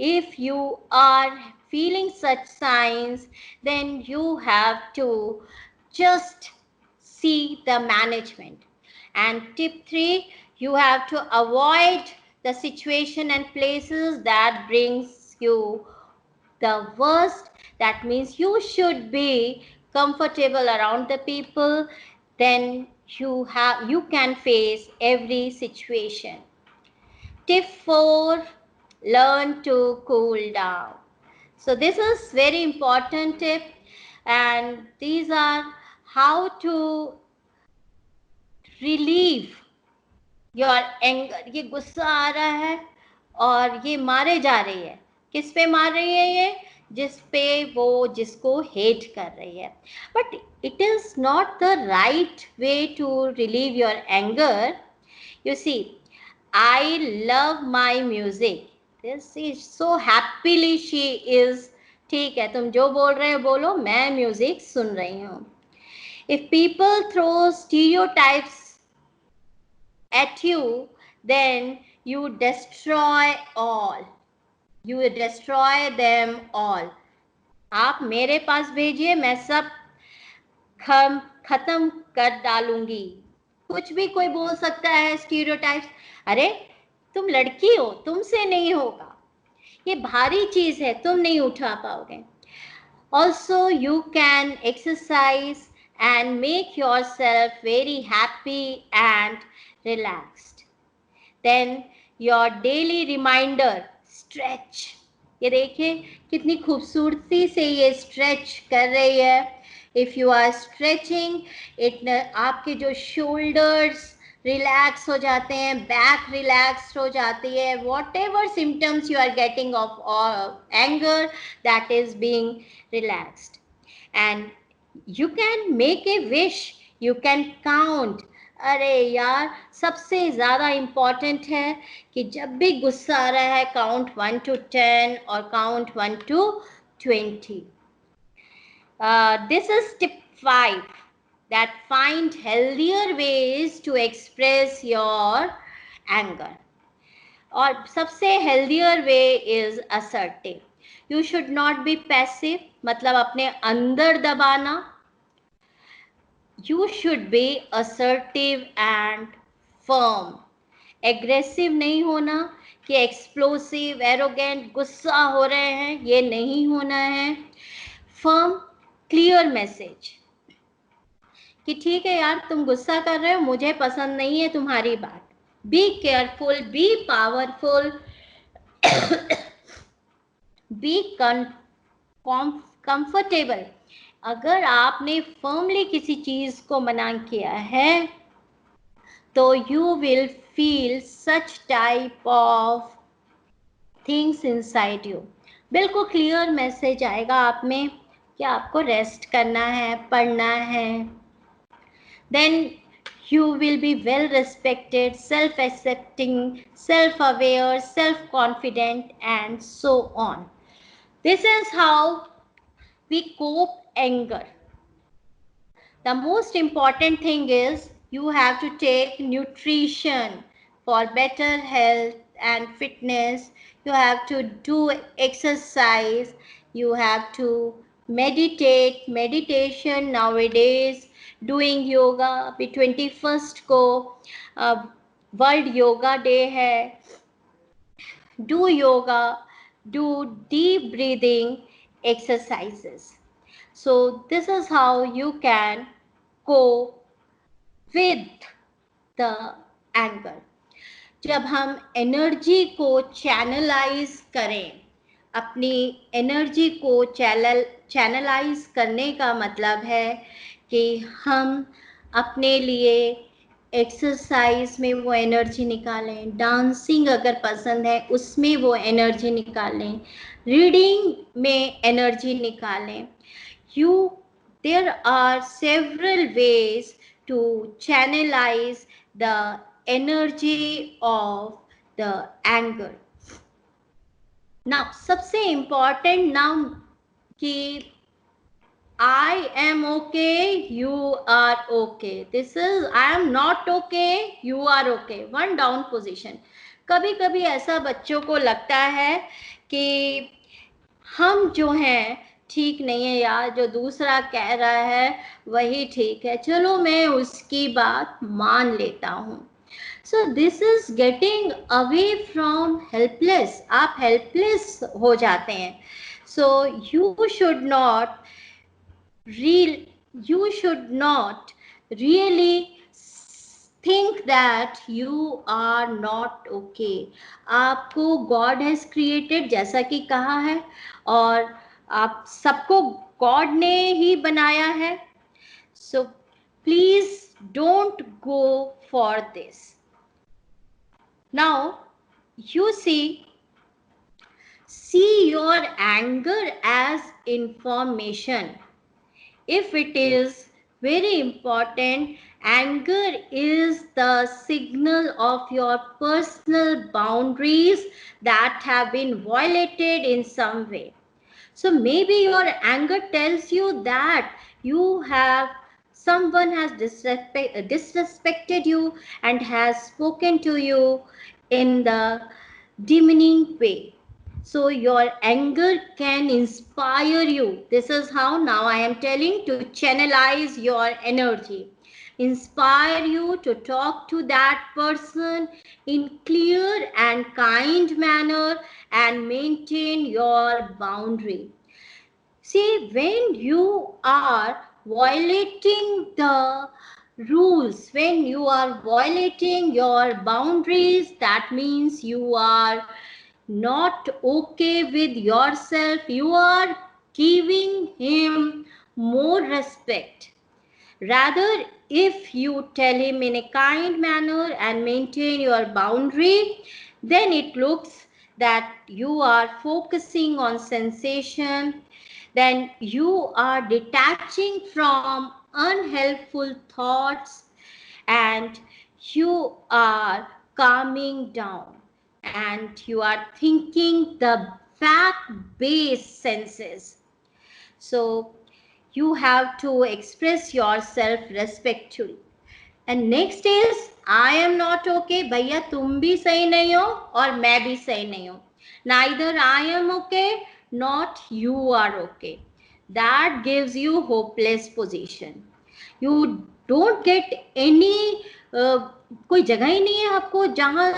If you are feeling such signs, then you have to just see the management. And tip 3, you have to avoid the situation and places that brings you the worst. That means you should be comfortable around the people, then you can face every situation. Tip 4, learn to cool down. So this is very important tip, and these are how to relieve your anger. ये गुस्सा आ रहा है और ये मारे जा रही है, किस पे मार रही है? ये जिस पे वो जिसको हेट कर रही है। But it is not the right way to relieve your anger. You see, I love my music, this is so happily she is, ठीक है तुम जो बोल रहे हो बोलो, मैं म्यूजिक सुन रही हूँ। If people throw stereotypes at you, then you destroy all. You destroy them all. आप मेरे पास भेजिए, मैं सब खत्म कर डालूंगी. कुछ भी कोई बोल सकता है स्टीरियोटाइप्स. अरे तुम लड़की हो, तुमसे नहीं होगा, ये भारी चीज है, तुम नहीं उठा पाओगे. Also you can exercise and make yourself very happy and relaxed. Then your daily reminder, stretch. ये देखिए कितनी खूबसूरती से ये स्ट्रेच कर रही है. If you are stretching it, आपके जो शोल्डर्स रिलैक्स हो जाते हैं, बैक रिलैक्स हो जाती है. Whatever symptoms you are getting of anger, that is being relaxed. And you can make a wish, you can count. अरे यार, सबसे ज़्यादा इम्पॉर्टेंट है कि जब भी गुस्सा आ रहा है, काउंट 1 to 10 और count 1 to 20. This is tip 5, that find healthier ways to express your anger. और सबसे healthier way is assertive. You should not be passive, मतलब अपने अंदर दबाना. You should be assertive and firm. Aggressive नहीं होना कि एक्सप्लोसिव, एरोगेंट, गुस्सा हो रहे हैं, ये नहीं होना है. फर्म, क्लियर मैसेज कि ठीक है यार, तुम गुस्सा कर रहे हो, मुझे पसंद नहीं है तुम्हारी बात. Be careful, B powerful, be comfortable. अगर आपने फर्मली किसी चीज को मना किया है, तो you will feel such type of things inside you. बिल्कुल क्लियर मैसेज आएगा आप में कि आपको रेस्ट करना है, पढ़ना है. Then you will be well respected, self accepting, self aware, self confident, and so on. This is how we cope anger. The most important thing is you have to take nutrition for better health and fitness. You have to do exercise. You have to meditate. Meditation nowadays, doing yoga. अभी 21st को world yoga day है. Do yoga, do deep breathing exercises. So this is how you can cope with the anger. जब हम energy को channelise करें, अपनी energy को channelise करने का मतलब है कि हम अपने लिए एक्सरसाइज में वो एनर्जी निकालें, डांसिंग अगर पसंद है उसमें वो एनर्जी निकालें, रीडिंग में एनर्जी निकालें. There are several ways to channelize the energy of the anger. Now, सबसे important now कि I am okay, you are okay. This is I am not okay, you are okay. One down position. कभी कभी ऐसा बच्चों को लगता है कि हम जो हैं ठीक नहीं है यार, जो दूसरा कह रहा है वही ठीक है, चलो मैं उसकी बात मान लेता हूँ. So this is getting away from helpless. आप helpless हो जाते हैं. So you should not really think that you are not okay. आपको God has created, जैसा कि कहा है, और आप सबको God ने ही बनाया है. So please don't go for this. Now you see your anger as information. If it is very important, anger is the signal of your personal boundaries that have been violated in some way. So maybe your anger tells you that you have Someone has disrespected you and has spoken to you in the demeaning way. So your anger can inspire you. This is how now I am telling to channelize your energy. Inspire you to talk to that person in clear and kind manner and maintain your boundary. See, when you are violating the rules, when you are violating your boundaries, that means you are not okay with yourself. You are giving him more respect. Rather, if you tell him in a kind manner and maintain your boundary, then it looks that you are focusing on sensation, then you are detaching from unhelpful thoughts and you are calming down and you are thinking the fact based senses. So you have to express yourself respectfully. And next is I am not okay. भैया तुम भी सही नहीं हो और मैं भी सही नहीं हूँ. Neither I am okay, not you are okay. That gives you hopeless position. You don't get any कोई जगह ही नहीं है आपको जहाँ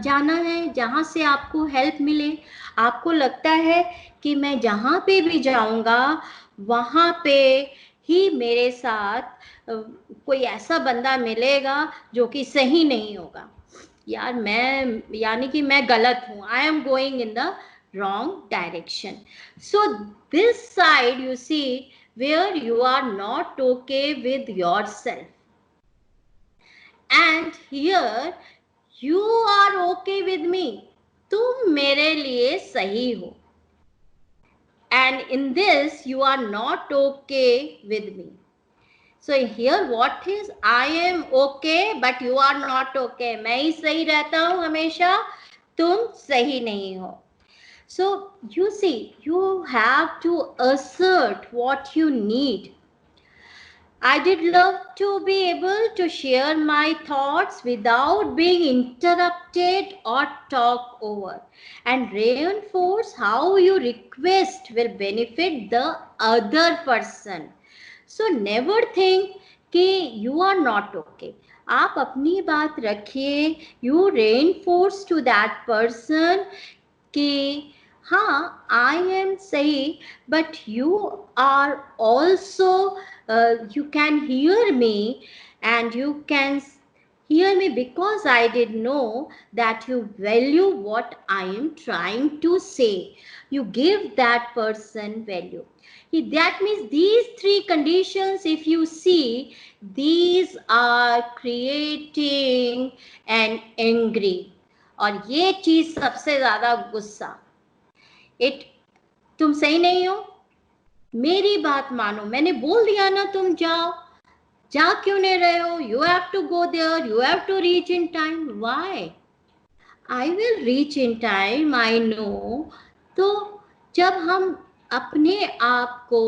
जाना है, जहाँ से आपको हेल्प मिले. आपको लगता है कि मैं जहाँ पे भी जाऊँगा वहाँ पे ही मेरे साथ कोई ऐसा बंदा मिलेगा जो कि सही नहीं होगा. यार मैं यानी कि मैं गलत हूँ. I am going in the wrong direction. So this side you see where you are not okay with yourself, and here you are okay with me. तुम मेरे लिए सही हो, and in this you are not okay with me. So here what is I am okay but you are not okay. मैं ही सही रहता हूँ हमेशा, तुम सही नहीं हो. So you see you have to assert what you need. I did love to be able to share my thoughts without being interrupted or talked over, and reinforce how your request will benefit the other person. So never think कि you are not okay. आप अपनी बात रखिए. You reinforce to that person कि हाँ I am सही, but you are also you can hear me, and you can hear me because I did know that you value what I am trying to say. You give that person value. That means these three conditions, if you see, these are creating an angry. और ये चीज सबसे ज्यादा गुस्सा. It तुम सही नहीं हो, मेरी बात मानो, मैंने बोल दिया ना तुम जाओ, जा क्यों नहीं रहे हो, you have to go there, you have to reach in time. Why? I will reach in time, I know. तो जब हम अपने आप को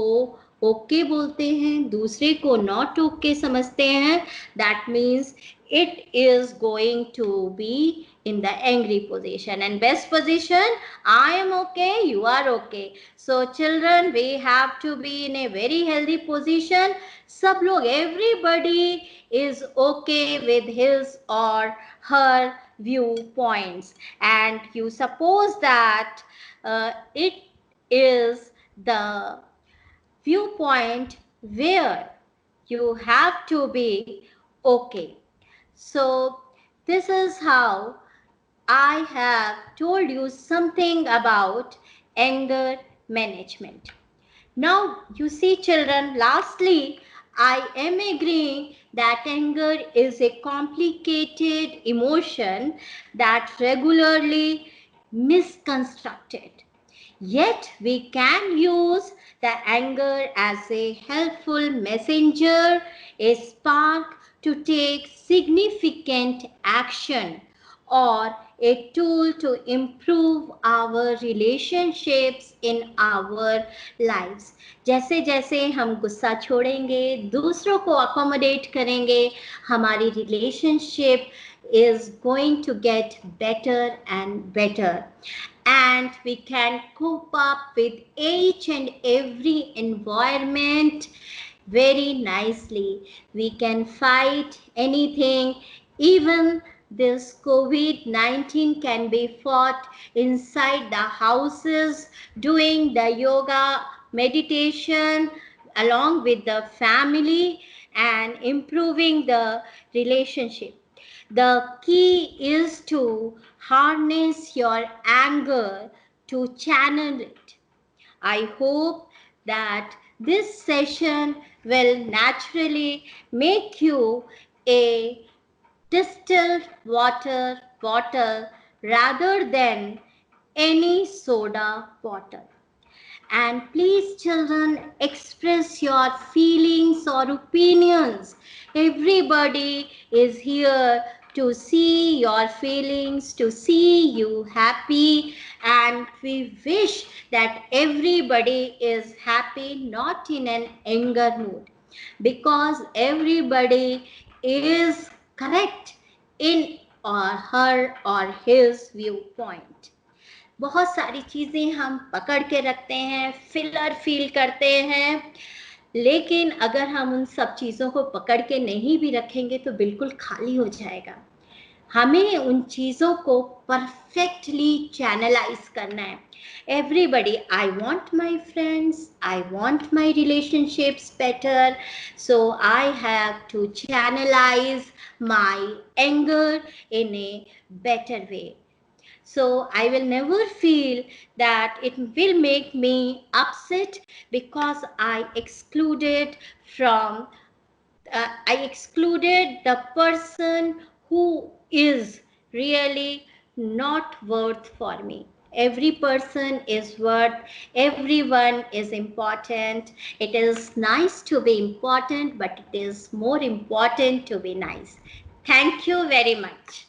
ओके बोलते हैं, दूसरे को नॉट ओके समझते हैं, that means it is going to be in the angry position. And best position, I am okay, you are okay. So children, we have to be in a very healthy position. सब लोग, everybody is okay with his or her viewpoints, and you suppose that it is the viewpoint where you have to be okay. So this is how I have told you something about anger management. Now, you see, children, lastly, I am agreeing that anger is a complicated emotion that regularly misconstructed. Yet we can use the anger as a helpful messenger, a spark to take significant action, or a tool to improve our relationships in our lives. जैसे जैसे हम गुस्सा छोड़ेंगे, दूसरों को accommodate करेंगे, हमारी relationship is going to get better and better, and we can cope up with each and every environment very nicely. We can fight anything. Even this COVID 19 can be fought inside the houses, doing the yoga, meditation along with the family, and improving the relationship. The key is to harness your anger to channel it. I hope that this session will naturally make you a distilled water bottle rather than any soda bottle. And please, children, express your feelings or opinions. Everybody is here to see your feelings, to see you happy, and we wish that everybody is happy, not in an anger mood, because everybody is correct in or her or his viewpoint. बहुत सारी चीज़ें हम पकड़ के रखते हैं, filler feel करते हैं, लेकिन अगर हम उन सब चीज़ों को पकड़ के नहीं भी रखेंगे तो बिल्कुल खाली हो जाएगा. हमें उन चीज़ों को परफेक्टली चैनलाइज करना है. Everybody, I want my friends, I want my relationships better, so I have to channelize my anger in a better way. So I will never feel that it will make me upset because from I excluded the person who is really not worth for me. Every person is worth, everyone is important. It is nice to be important, but it is more important to be nice. Thank you very much.